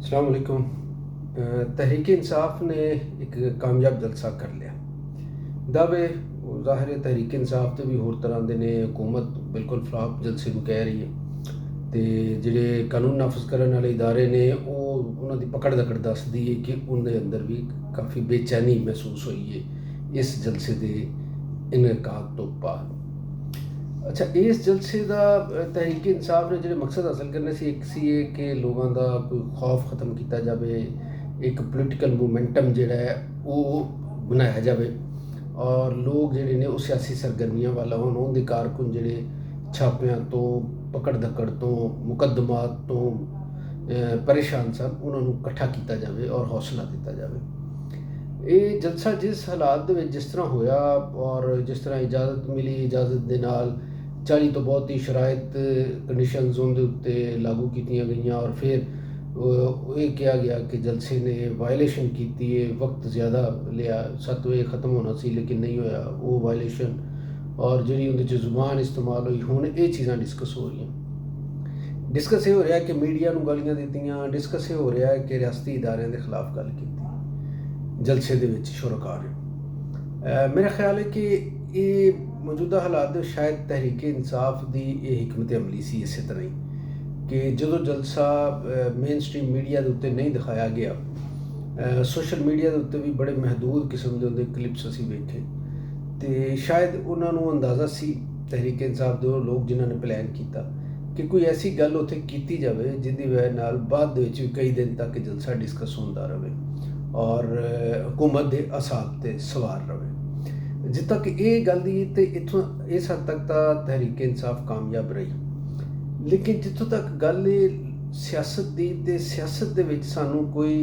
अस्सलाम वालेकुम। तहरीक इंसाफ ने एक कामयाब जलसा कर लिया। दावे ज़ाहिर है तहरीक इंसाफ तो भी होर तरह के ने, हुकूमत बिल्कुल फ्लॉप जलसे को कह रही है। तो जिहड़े कानून नाफज करने वाले इदारे ने उन्हों की पकड़ दकड़ दसदी है कि उनके अंदर भी काफ़ी बेचैनी महसूस हुई है इस जलसे के इनकाद तो बाद। अच्छा, इस जलसे का तहरीक इंसाफ ने जो मकसद हासिल करने से एक सी है कि लोगों का कोई खौफ खत्म किया जाए, एक पोलिटिकल मोमेंटम जोड़ा है वो बनाया जाए और लोग जोड़े ने सियासी सरगर्मियां वाला होने उनके कारकुन जोड़े छापियां तो पकड़ दकड़ तो मुकदमात तो परेशान सन उन्होंने इकट्ठा किया जाए और हौसला दिता जाए। ये जलसा जिस हालात जिस तरह होया और जिस तरह इजाज़त मिली, इजाज़त के नाल 40 तो बहुत ही शराइत कंडीशनस उनके उत्ते लागू की गई और फिर ये कहा गया कि जलसे ने वायलेशन की है, वक्त ज़्यादा लिया, 7 बजे ख़त्म होना सी लेकिन नहीं होया वो वायलेशन और जी उनके जुबान इस्तेमाल हुई। हुण ये चीज़ां डिस्कस हो रही, डिस्कस ये हो रहा है कि मीडिया नूं गालियां दित्तियां, डिस्कस ये हो रहा है कि रियासती इदारियां के खिलाफ गल की जलसे दे विच शुरका ने। मेरा ख्याल है कि ये मौजूदा हालात शायद तहरीक इंसाफ की ये हिकमत अमली सी इस तरह ही कि जो जलसा मेन स्ट्रीम मीडिया के उत्ते नहीं दिखाया गया, सोशल मीडिया के उत्ते भी बड़े महदूद किस्म के उनके क्लिप्स असी वेखे तो शायद उन्होंने अंदाज़ा सी तहरीक इंसाफ के लोग जिन्होंने प्लान किया कि कोई ऐसी गल उत्थे की जाए जिसकी वजह नाल बाद भी कई दिन तक जलसा डिस्कस होता रहे और हुकूमत के असाब से सवार रहे। जित तक ये गल दी तो इतों इस हद तक तो तहरीक इंसाफ कामयाब रही, लेकिन जितों तक गल सियासत की तो सियासत दे विच सानू कोई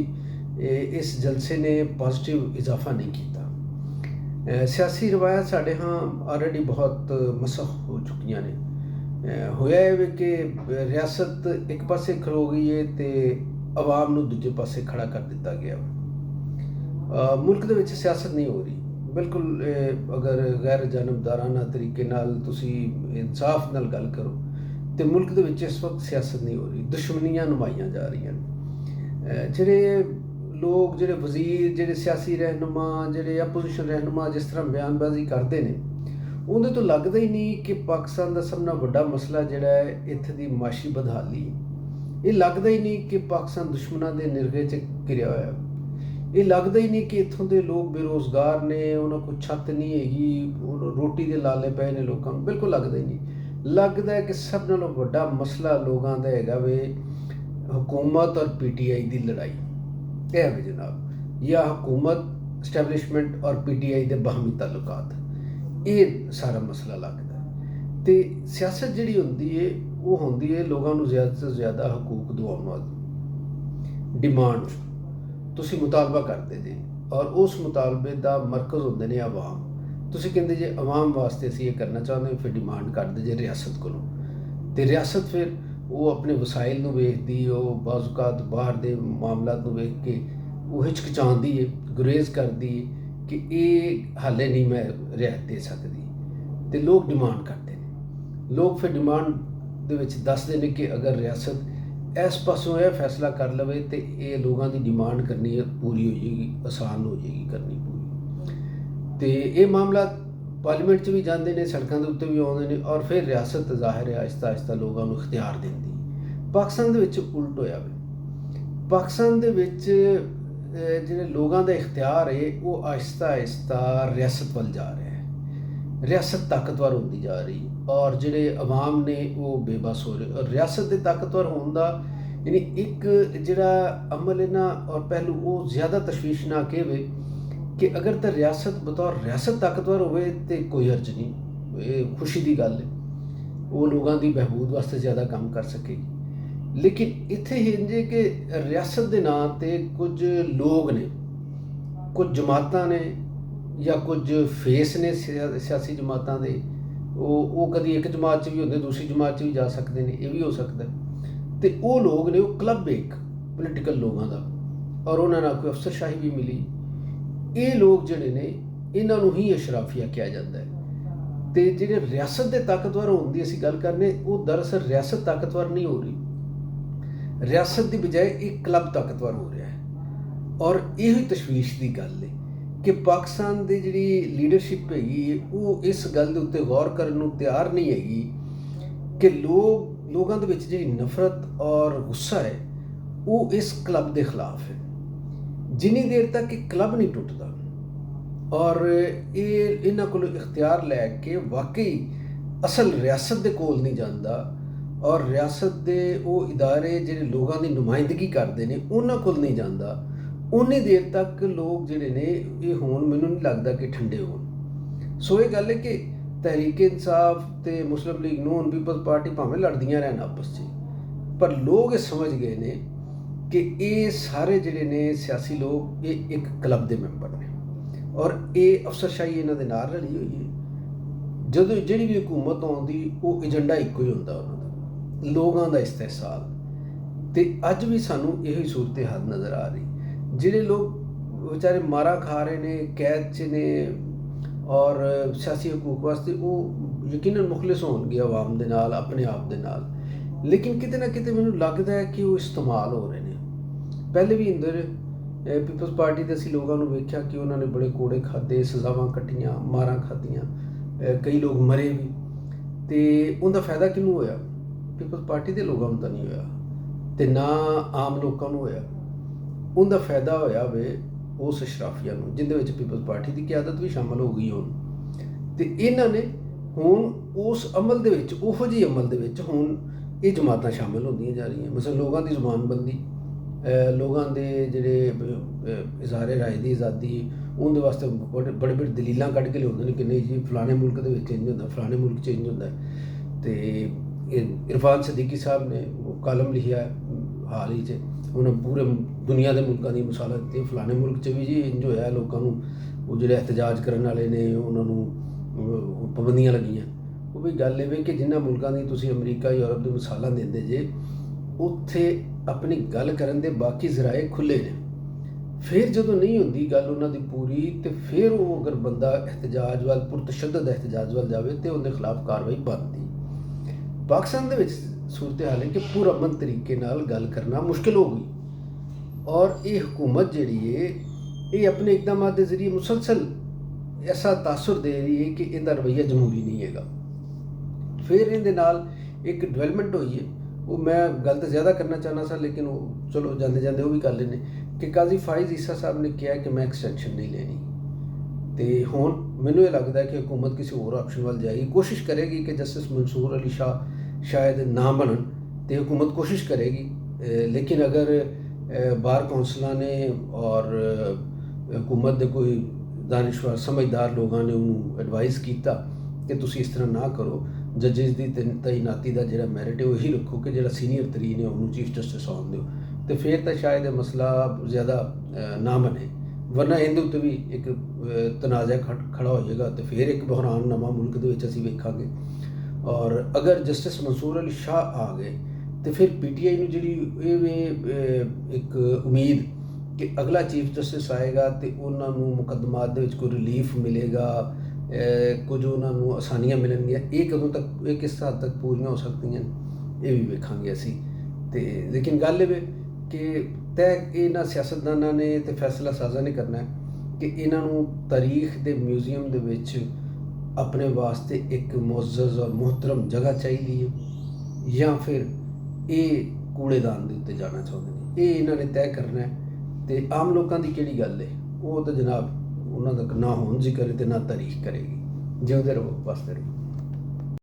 इस जलसे ने पॉजिटिव इजाफा नहीं किया। सियासी रवायत साढ़े हाँ ऑलरेडी बहुत मसख हो चुकी ने। होया है कि रियासत एक पासे खलो गई है तो आवाम नूं दूजे पासे खड़ा कर दिता गया। मुल्क दे विच सियासत नहीं हो रही बिल्कुल। अगर गैर जानबदाराना तरीके नाल तुसी इंसाफ नाल गल करो तो मुल्क दे विच इस वक्त सियासत नहीं हो रही, दुश्मनियां नुमाइयां जा रही। जिहड़े लोग जिहड़े वजीर जिहड़े सियासी रहनुमा जिहड़े अपोजिशन रहनुमा जिस तरह बयानबाजी करते हैं उन्हें तो लगता ही नहीं कि पाकिस्तान का सब नाल वड्डा मसला जिहड़ा है इत्थे दी माशी बदहाली, ये लगता ही नहीं कि पाकिस्तान दुश्मनों के निरगे च घिरिया होया, ये लगता ही नहीं कि इत्थों के लोग बेरोज़गार ने, उन्होंने कोई छत नहीं हैगी, रोटी के लाले पे ने लोगों को, बिल्कुल लगता ही नहीं। लगता है कि सब नालों वड्डा मसला लोगों का हैगा वे हुकूमत और PTI की लड़ाई है वे जनाब, या हुकूमत इस्टैबलिशमेंट और PTI के बाहमी ताल्लुकात, ये सारा मसला लगता है। तो सियासत जिहड़ी होंदी है वो होंदी है लोगों को ज़्यादा से ज़्यादा हकूक दिवाउण वाली डिमांड तुसी मुतालबा करते जे और उस मुतालबे का मरकज़ होंदे ने आवाम। तुसी कहंदे जे आवाम वास्ते असीं ये करना चाहते फिर डिमांड करते जे रियासत कोलों, तो रियासत फिर वो अपने वसाइल नूं वेखदी, वो बाज़ौकात बाहर दे मामलात नूं वेख के वो हिचकिचांदी है, गुरेज करदी है कि ये हाले नहीं मैं रियायत दे सकती, तो लोग डिमांड करते हैं। लोग फिर डिमांड दे विच दसदे ने कि अगर रियासत इस पासों यह फैसला कर लवे तो ये लोगों की डिमांड करनी पूरी हो जाएगी, आसान हो जाएगी करनी पूरी। तो ये मामला पार्लीमेंट भी जाते हैं, सड़कों के उत्ते भी आते हैं और फिर रियासत जाहिर है आहिस्ता आहिस्ता लोगों को इख्तियार देती। पाकिस्तान के उल्ट होया वे, पाकिस्तान के जिहड़े लोगों का इख्तियार है वो आहिस्ता आहिस्ता रियासत वाल जा रहा है, रियासत ताकतवर होती जा रही और जिहड़े अवाम ने वो बेबस हो रहे। और रियासत के ताकतवर होने का यानी एक जिहड़ा अमल है ना और पहलू वो ज़्यादा तशवीशनाक है कि अगर तो रियासत बतौर रियासत ताकतवर होवे तो कोई अर्ज नहीं, ये खुशी की गल है, वो लोगों की बहबूद वास्ते ज़्यादा काम कर सकेगी। लेकिन इत्थे इंजे कि रियासत के नां ते कुछ लोग ने, कुछ जमातां ने या कुछ फेस ने सियासी जमातां दे, वो कभी एक जमात भी होंगे दूसरी जमात भी जा सकते हैं, ये भी हो सकता है। तो वो लोग ने वो क्लब एक पोलिटिकल लोगों का और उन्होंने कोई अफसरशाही भी मिली। ये लोग जिहड़े ने इन्हों ही अशराफिया किया जाता है। तो जिहड़े रियासत के ताकतवर होने की असीं गल करने वो दरअसल रियासत ताकतवर नहीं हो रही, ਰਿਆਸਤ ਦੀ ਬਜਾਏ ਇੱਕ ਕਲੱਬ ਤਾਕਤਵਰ ਹੋ ਰਿਹਾ ਹੈ। ਔਰ ਇਹੋ ਹੀ ਤਸ਼ਵੀਸ਼ ਦੀ ਗੱਲ ਹੈ ਕਿ ਪਾਕਿਸਤਾਨ ਦੀ ਜਿਹੜੀ ਲੀਡਰਸ਼ਿਪ ਹੈਗੀ ਉਹ ਇਸ ਗੱਲ ਦੇ ਉੱਤੇ ਗੌਰ ਕਰਨ ਨੂੰ ਤਿਆਰ ਨਹੀਂ ਹੈਗੀ ਕਿ ਲੋਕਾਂ ਦੇ ਵਿੱਚ ਜਿਹੜੀ ਨਫ਼ਰਤ ਔਰ ਗੁੱਸਾ ਹੈ ਉਹ ਇਸ ਕਲੱਬ ਦੇ ਖਿਲਾਫ ਹੈ। ਜਿੰਨੀ ਦੇਰ ਤੱਕ ਇਹ ਕਲੱਬ ਨਹੀਂ ਟੁੱਟਦਾ ਔਰ ਇਹਨਾਂ ਕੋਲੋਂ ਇਖਤਿਆਰ ਲੈ ਕੇ ਵਾਕਈ ਅਸਲ ਰਿਆਸਤ ਦੇ ਕੋਲ ਨਹੀਂ ਜਾਂਦਾ ਔਰ ਰਿਆਸਤ ਦੇ ਉਹ ਇਦਾਰੇ ਜਿਹੜੇ ਲੋਕਾਂ ਦੀ ਨੁਮਾਇੰਦਗੀ ਕਰਦੇ ਨੇ ਉਹਨਾਂ ਕੋਲ ਨਹੀਂ ਜਾਂਦਾ, ਉਨੀ ਦੇਰ ਤੱਕ ਲੋਕ ਜਿਹੜੇ ਨੇ ਇਹ ਮੈਨੂੰ ਨਹੀਂ ਲੱਗਦਾ ਕਿ ਠੰਡੇ ਹੋਣ। ਸੋ ਇਹ ਗੱਲ ਹੈ ਕਿ ਤਹਿਰੀਕ ਇਨਸਾਫ ਤੇ ਮੁਸਲਿਮ ਲੀਗ ਨੂਨ ਪੀਪਲਜ਼ ਪਾਰਟੀ ਭਾਵੇਂ ਲੜਦੀਆਂ ਰਹਿਣ ਆਪਸ 'ਚ, ਪਰ ਲੋਕ ਇਹ ਸਮਝ ਗਏ ਨੇ ਕਿ ਇਹ ਸਾਰੇ ਜਿਹੜੇ ਨੇ ਸਿਆਸੀ ਲੋਕ ਇਹ ਇੱਕ ਕਲੱਬ ਦੇ ਮੈਂਬਰ ਨੇ ਔਰ ਇਹ ਅਫਸਰਸ਼ਾਹੀ ਇਹਨਾਂ ਦੇ ਨਾਲ ਰਲੀ ਹੋਈ ਹੈ। ਜਦੋਂ ਜਿਹੜੀ ਵੀ ਹਕੂਮਤ ਆਉਂਦੀ ਉਹ ਏਜੰਡਾ ਇੱਕੋ ਹੀ ਹੁੰਦਾ ਉਹਨਾਂ ਦਾ, ਲੋਕਾਂ ਦਾ ਇਸਤਹਿਸਾਲ। ਤੇ ਅੱਜ ਵੀ ਸਾਨੂੰ ਇਹੋ ਹੀ ਸੂਰਤ ਹਾਲ ਨਜ਼ਰ ਆ ਰਹੀ। ਜਿਹੜੇ ਲੋਕ ਵਿਚਾਰੇ ਮਾਰਾ ਖਾ ਰਹੇ ਨੇ, ਕੈਦ 'ਚ ਨੇ ਔਰ ਸਿਆਸੀ ਹਕੂਕ ਵਾਸਤੇ ਉਹ ਯਕੀਨਨ ਮੁਖਲਿਸ ਹੋਣਗੇ ਆਵਾਮ ਦੇ ਨਾਲ, ਆਪਣੇ ਆਪ ਦੇ ਨਾਲ, ਲੇਕਿਨ ਕਿਤੇ ਨਾ ਕਿਤੇ ਮੈਨੂੰ ਲੱਗਦਾ ਹੈ ਕਿ ਉਹ ਇਸਤੇਮਾਲ ਹੋ ਰਹੇ ਨੇ। ਪਹਿਲੇ ਵੀ ਅੰਦਰ ਪੀਪਲਜ਼ ਪਾਰਟੀ ਦੇ ਅਸੀਂ ਲੋਕਾਂ ਨੂੰ ਵੇਖਿਆ ਕਿ ਉਹਨਾਂ ਨੇ ਬੜੇ ਕੋੜੇ ਖਾਧੇ, ਸਜ਼ਾਵਾਂ ਕੱਟੀਆਂ, ਮਾਰਾਂ ਖਾਧੀਆਂ, ਕਈ ਲੋਕ ਮਰੇ ਵੀ। ਤੇ ਉਹਦਾ ਫਾਇਦਾ ਕਿਹਨੂੰ ਹੋਇਆ? ਪੀਪਲਜ਼ ਪਾਰਟੀ ਦੇ ਲੋਕਾਂ ਨੂੰ ਤਾਂ ਨਹੀਂ ਹੋਇਆ ਤੇ ਨਾ ਆਮ ਲੋਕਾਂ ਨੂੰ ਹੋਇਆ। ਉਹਦਾ ਫਾਇਦਾ ਹੋਇਆ ਵੇ ਉਸ ਅਸ਼ਰਾਫੀਆ ਨੂੰ, ਜਿਹਦੇ ਵਿੱਚ ਪੀਪਲਜ਼ ਪਾਰਟੀ ਦੀ ਕਿਆਦਤ ਵੀ ਸ਼ਾਮਲ ਹੋ ਗਈ ਹੁਣ। ਤੇ ਇਹਨਾਂ ਨੇ ਹੁਣ ਉਸ ਅਮਲ ਦੇ ਵਿੱਚ, ਉਹੋ ਜਿਹੇ ਅਮਲ ਦੇ ਵਿੱਚ ਹੁਣ ਇਹ ਜਮਾਤਾਂ ਸ਼ਾਮਲ ਹੁੰਦੀਆਂ ਜਾ ਰਹੀਆਂ। ਮਸਲ ਲੋਕਾਂ ਦੀ ਜ਼ੁਬਾਨਬੰਦੀ, ਲੋਕਾਂ ਦੇ ਜਿਹੜੇ ਇਜ਼ਹਾਰੇ ਰਾਏ ਦੀ ਆਜ਼ਾਦੀ, ਉਹਦੇ ਵਾਸਤੇ ਬੜੇ ਦਲੀਲਾਂ ਕੱਢ ਕੇ ਲਿਆਉਂਦੇ ਨੇ ਕਿ ਨਹੀਂ ਜੀ ਫਲਾਣੇ ਮੁਲਕ ਦੇ ਵਿੱਚ ਇੰਝ ਹੁੰਦਾ, ਫਲਾਣੇ ਮੁਲਕ 'ਚ ਇੰਝ ਹੁੰਦਾ। ਤੇ ਇਰਫਾਨ ਸਦੀਕੀ ਸਾਹਿਬ ਨੇ ਉਹ ਕਾਲਮ ਲਿਖਿਆ ਹਾਲ ਹੀ 'ਚ, ਉਹਨਾਂ ਪੂਰੇ ਦੁਨੀਆ ਦੇ ਮੁਲਕਾਂ ਦੀ ਮਿਸਾਲਾਂ ਦਿੱਤੀਆਂ। ਫਲਾਣੇ ਮੁਲਕ 'ਚ ਵੀ ਜੀ ਇੰਝ ਹੋਇਆ, ਲੋਕਾਂ ਨੂੰ ਉਹ ਜਿਹੜੇ ਇਹਤਜਾਜ ਕਰਨ ਵਾਲੇ ਨੇ ਉਹਨਾਂ ਨੂੰ ਪਾਬੰਦੀਆਂ ਲੱਗੀਆਂ। ਉਹ ਵੀ ਗੱਲ ਇਹ ਕਿ ਜਿਨ੍ਹਾਂ ਮੁਲਕਾਂ ਦੀ ਤੁਸੀਂ ਅਮਰੀਕਾ, ਯੂਰਪ ਦੀ ਮਿਸਾਲਾਂ ਦਿੰਦੇ ਜੇ, ਉੱਥੇ ਆਪਣੀ ਗੱਲ ਕਰਨ ਦੇ ਬਾਕੀ ਜ਼ਰਾਏ ਖੁੱਲ੍ਹੇ ਨੇ। ਫਿਰ ਜਦੋਂ ਨਹੀਂ ਹੁੰਦੀ ਗੱਲ ਉਹਨਾਂ ਦੀ ਪੂਰੀ, ਤੇ ਫਿਰ ਉਹ ਅਗਰ ਬੰਦਾ ਇਹਤਜਾਜ ਵੱਲ, ਪੁਰਤਸ਼ੱਦਦ ਇਹਤਜਾਜ ਵੱਲ ਜਾਵੇ ਤੇ ਉਹਦੇ ਖਿਲਾਫ ਕਾਰਵਾਈ ਬਣਦੀ। ਪਾਕਿਸਤਾਨ ਦੇ ਵਿੱਚ ਸੂਰਤ ਹਾਲ ਹੈ ਕਿ ਪੁਰਅਮਨ ਤਰੀਕੇ ਨਾਲ ਗੱਲ ਕਰਨਾ ਮੁਸ਼ਕਿਲ ਹੋ ਗਈ ਔਰ ਇਹ ਹਕੂਮਤ ਜਿਹੜੀ ਹੈ ਇਹ ਆਪਣੇ ਇਕਦਾਮਾਤ ਦੇ ਜ਼ਰੀਏ ਮੁਸਲਸਲ ਐਸਾ ਤਾਸੁਰ ਦੇ ਰਹੀ ਹੈ ਕਿ ਇਹਦਾ ਰਵੱਈਆ ਜਮਹੂਰੀ ਨਹੀਂ ਹੈਗਾ। ਫਿਰ ਇਹਦੇ ਨਾਲ ਇੱਕ ਡਿਵੈਲਪਮੈਂਟ ਹੋਈ ਹੈ, ਉਹ ਮੈਂ ਗੱਲ ਤਾਂ ਜ਼ਿਆਦਾ ਕਰਨਾ ਚਾਹੁੰਦਾ ਸਾਂ ਲੇਕਿਨ ਉਹ ਚਲੋ ਜਾਂਦੇ ਜਾਂਦੇ ਉਹ ਵੀ ਕਰ ਲੈਂਦੇ ਕਿ ਕਾਜ਼ੀ ਫਾਇਜ਼ ਈਸਾ ਸਾਹਿਬ ਨੇ ਕਿਹਾ ਕਿ ਮੈਂ ਐਕਸਟੈਂਸ਼ਨ ਨਹੀਂ ਲੈਣੀ। ਤੇ ਹੁਣ ਮੈਨੂੰ ਇਹ ਲੱਗਦਾ ਕਿ ਹਕੂਮਤ ਕਿਸੇ ਹੋਰ ਆਪਸ਼ਨ ਵੱਲ ਜਾਏਗੀ, ਕੋਸ਼ਿਸ਼ ਕਰੇਗੀ ਕਿ ਜਸਟਿਸ ਮਨਸੂਰ ਅਲੀ ਸ਼ਾਹ ਸ਼ਾਇਦ ਨਾ ਬਣਨ ਤੇ ਹਕੂਮਤ ਕੋਸ਼ਿਸ਼ ਕਰੇਗੀ। ਲੇਕਿਨ ਅਗਰ ਬਾਰ ਕੌਂਸਲਾਂ ਨੇ ਔਰ ਹਕੂਮਤ ਦੇ ਕੋਈ ਦਾਨਿਸ਼ਵਰ ਸਮਝਦਾਰ ਲੋਕਾਂ ਨੇ ਉਹਨੂੰ ਐਡਵਾਈਸ ਕੀਤਾ ਕਿ ਤੁਸੀਂ ਇਸ ਤਰ੍ਹਾਂ ਨਾ ਕਰੋ, ਜੱਜਿਸ ਦੀ ਤਾਇਨਾਤੀ ਦਾ ਜਿਹੜਾ ਮੈਰਿਟ ਹੈ ਉਹ ਇਹੀ ਰੱਖੋ ਕਿ ਜਿਹੜਾ ਸੀਨੀਅਰ ਤਰੀਨ ਹੈ ਉਹਨੂੰ ਚੀਫ ਜਸਟਿਸ ਆਉਣ ਦਿਓ, ਤੇ ਫਿਰ ਤਾਂ ਸ਼ਾਇਦ ਇਹ ਮਸਲਾ ਜ਼ਿਆਦਾ ਨਾ ਬਣੇ। ਵਰਨਾ ਇਹਦੇ ਉੱਤੇ ਵੀ ਇੱਕ ਤਨਾਜ਼ਾ ਖੜਾ ਹੋ ਜਾਏਗਾ ਤੇ ਫਿਰ ਇੱਕ ਬਹਰਾਨ ਨਵਾਂ ਮੁਲਕ ਦੇ ਵਿੱਚ ਅਸੀਂ ਵੇਖਾਂਗੇ। ਔਰ ਅਗਰ ਜਸਟਿਸ ਮਨਸੂਰ ਅਲੀ ਸ਼ਾਹ ਆ ਗਏ ਤੇ ਫਿਰ PTI ਨੂੰ ਜਿਹੜੀ ਇਹ ਇੱਕ ਉਮੀਦ ਕਿ ਅਗਲਾ ਚੀਫ ਜਸਟਿਸ ਆਏਗਾ ਤੇ ਉਹਨਾਂ ਨੂੰ ਮੁਕੱਦਮਾਤ ਦੇ ਵਿੱਚ ਕੋਈ ਰਿਲੀਫ ਮਿਲੇਗਾ, ਕੁਝ ਉਹਨਾਂ ਨੂੰ ਆਸਾਨੀਆਂ ਮਿਲਣਗੀਆਂ, ਇਹ ਕਦੋਂ ਤੱਕ, ਇਹ ਕਿਸ ਹੱਦ ਤੱਕ ਪੂਰੀਆਂ ਹੋ ਸਕਦੀਆਂ ਇਹ ਵੀ ਵੇਖਾਂਗੇ ਅਸੀਂ। ਤੇ ਲੇਕਿਨ ਗੱਲ ਇਹ ਕਿ ਤੈਅ ਇਹਨਾਂ ਸਿਆਸਤਦਾਨਾਂ ਨੇ ਤੇ ਫੈਸਲਾ ਸਾਜ਼ਾਂ ਨੇ ਕਰਨਾ ਕਿ ਇਹਨਾਂ ਨੂੰ ਤਾਰੀਖ ਦੇ ਮਿਊਜ਼ੀਅਮ ਦੇ ਵਿੱਚ ਆਪਣੇ ਵਾਸਤੇ ਇੱਕ ਮੁਅੱਜ਼ਜ਼ ਔਰ ਮੁਹਤਰਮ ਜਗ੍ਹਾ ਚਾਹੀਦੀ ਹੈ ਜਾਂ ਫਿਰ ਇਹ ਕੂੜੇਦਾਨ ਦੇ ਉੱਤੇ ਜਾਣਾ ਚਾਹੁੰਦੇ ਨੇ। ਇਹ ਇਹਨਾਂ ਨੇ ਤੈਅ ਕਰਨਾ ਹੈ। ਤੇ ਆਮ ਲੋਕਾਂ ਦੀ ਕਿਹੜੀ ਗੱਲ ਹੈ, ਉਹ ਤਾਂ ਜਨਾਬ ਉਹਨਾਂ ਦਾ ਨਾ ਹੋਣ ਜ਼ਿਕਰ ਤੇ ਨਾ ਤਾਰੀਖ ਕਰੇਗੀ। ਜਿਉਂਦੇ ਰਹੋ, ਵਸਦੇ ਰਹੋ।